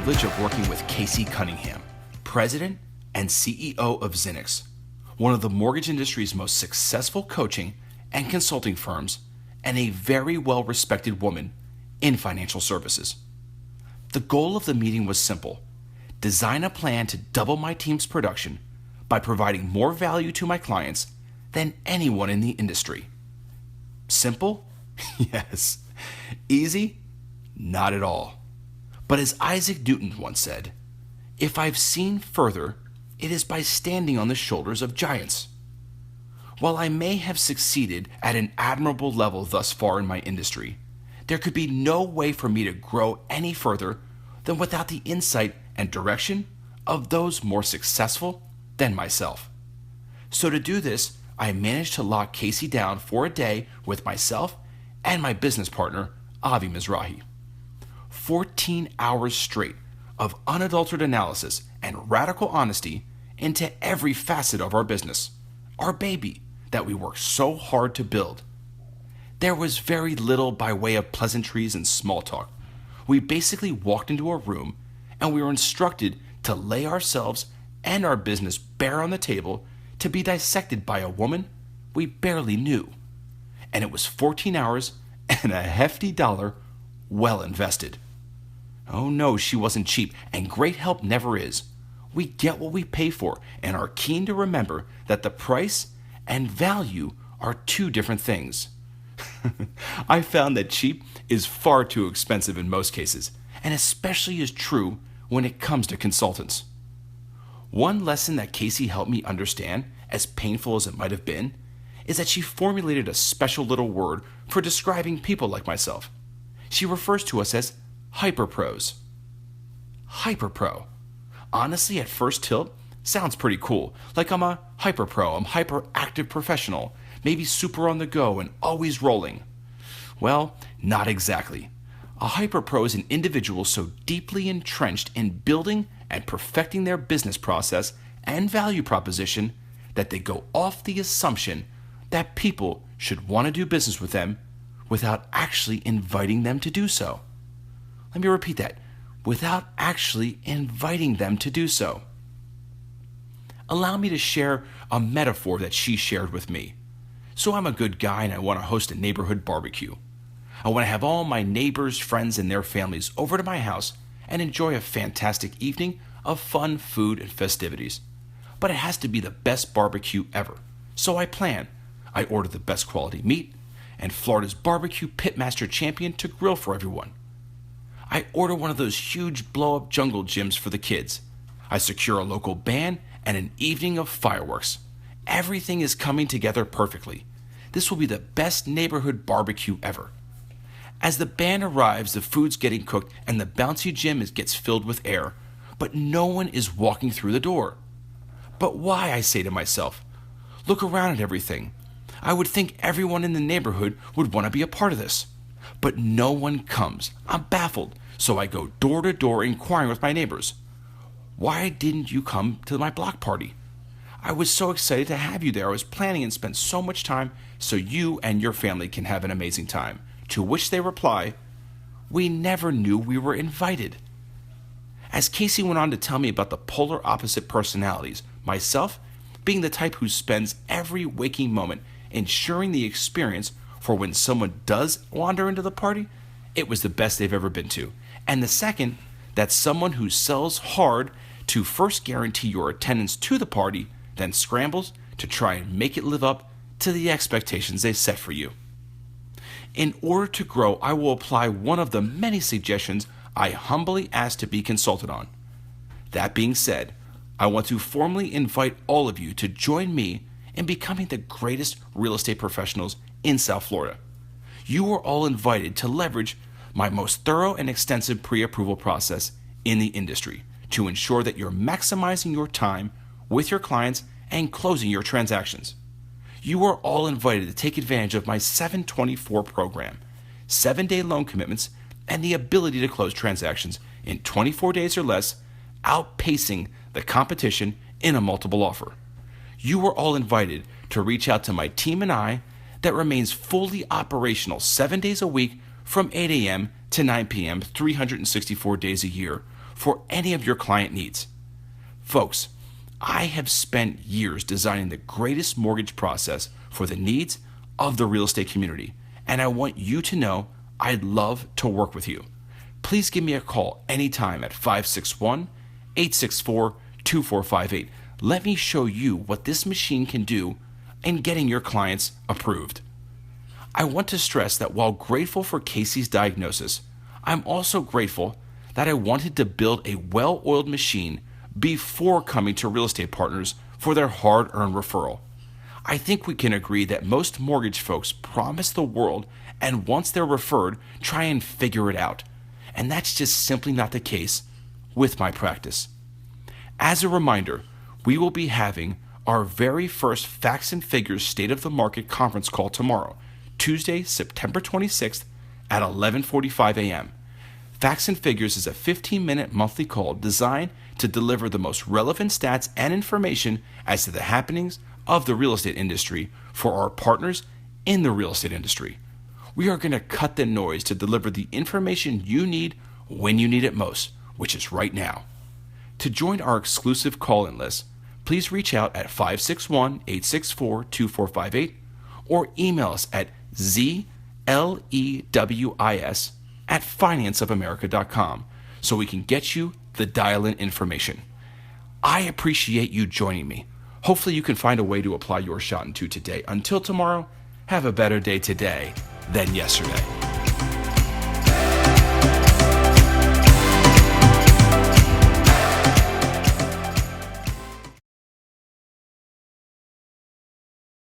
privilege of working with Casey Cunningham, President and CEO of Xinnix, one of the mortgage industry's most successful coaching and consulting firms, and a very well-respected woman in financial services. The goal of the meeting was simple: design a plan to double my team's production by providing more value to my clients than anyone in the industry. Simple? Yes. Easy? Not at all. But as Isaac Newton once said, if I've seen further, it is by standing on the shoulders of giants. While I may have succeeded at an admirable level thus far in my industry, there could be no way for me to grow any further than without the insight and direction of those more successful than myself. So to do this, I managed to lock Casey down for a day with myself and my business partner, Avi Mizrahi. 14 hours straight of unadulterated analysis and radical honesty into every facet of our business, our baby that we worked so hard to build. There was very little by way of pleasantries and small talk. We basically walked into a room and we were instructed to lay ourselves and our business bare on the table to be dissected by a woman we barely knew. And it was 14 hours and a hefty dollar well invested. Oh no, she wasn't cheap, and great help never is. We get what we pay for and are keen to remember that the price and value are two different things. I found that cheap is far too expensive in most cases, and especially is true when it comes to consultants. One lesson that Casey helped me understand, as painful as it might have been, is that she formulated a special little word for describing people like myself. She refers to us as hyperpros. Hyperpro. Honestly, at first tilt, sounds pretty cool. Like I'm a hyperpro, I'm hyperactive professional, maybe super on the go and always rolling. Well, not exactly. A hyperpro is an individual so deeply entrenched in building and perfecting their business process and value proposition that they go off the assumption that people should want to do business with them without actually inviting them to do so. Let me repeat that. Without actually inviting them to do so. Allow me to share a metaphor that she shared with me. So I'm a good guy and I want to host a neighborhood barbecue. I want to have all my neighbors, friends, and their families over to my house and enjoy a fantastic evening of fun food and festivities. But it has to be the best barbecue ever. So I plan. I order the best quality meat and Florida's barbecue pitmaster champion to grill for everyone. I order one of those huge blow-up jungle gyms for the kids. I secure a local band and an evening of fireworks. Everything is coming together perfectly. This will be the best neighborhood barbecue ever. As the band arrives, the food's getting cooked and the bouncy gym gets filled with air, but no one is walking through the door. But why, I say to myself? Look around at everything. I would think everyone in the neighborhood would want to be a part of this. But no one comes. I'm baffled, so I go door to door inquiring with my neighbors. Why didn't you come to my block party? I was so excited to have you there. I was planning and spent so much time so you and your family can have an amazing time. To which they reply, we never knew we were invited. As Casey went on to tell me about the polar opposite personalities, myself being the type who spends every waking moment ensuring the experience for when someone does wander into the party, it was the best they've ever been to. And the second, that someone who sells hard to first guarantee your attendance to the party, then scrambles to try and make it live up to the expectations they set for you. In order to grow, I will apply one of the many suggestions I humbly ask to be consulted on. That being said, I want to formally invite all of you to join me in becoming the greatest real estate professionals in South Florida. You are all invited to leverage my most thorough and extensive pre-approval process in the industry to ensure that you're maximizing your time with your clients and closing your transactions. You are all invited to take advantage of my 724 program, 7-day loan commitments, and the ability to close transactions in 24 days or less, outpacing the competition in a multiple offer. You are all invited to reach out to my team and I that remains fully operational 7 days a week from 8 a.m. to 9 p.m., 364 days a year, for any of your client needs. Folks, I have spent years designing the greatest mortgage process for the needs of the real estate community, and I want you to know I'd love to work with you. Please give me a call anytime at 561-864-2458. Let me show you what this machine can do in getting your clients approved. I want to stress that while grateful for Casey's diagnosis, I'm also grateful that I wanted to build a well-oiled machine before coming to Real Estate Partners for their hard-earned referral. I think we can agree that most mortgage folks promise the world and once they're referred, try and figure it out. And that's just simply not the case with my practice. As a reminder, we will be having our very first Facts and Figures State of the Market conference call tomorrow, Tuesday, September 26th at 11:45 a.m. Facts and Figures is a 15-minute monthly call designed to deliver the most relevant stats and information as to the happenings of the real estate industry for our partners in the real estate industry. We are going to cut the noise to deliver the information you need when you need it most, which is right now. To join our exclusive call-in list, please reach out at 561-864-2458 or email us at zlewis@financeofamerica.com so we can get you the dial-in information. I appreciate you joining me. Hopefully you can find a way to apply your shot into today. Until tomorrow, have a better day today than yesterday.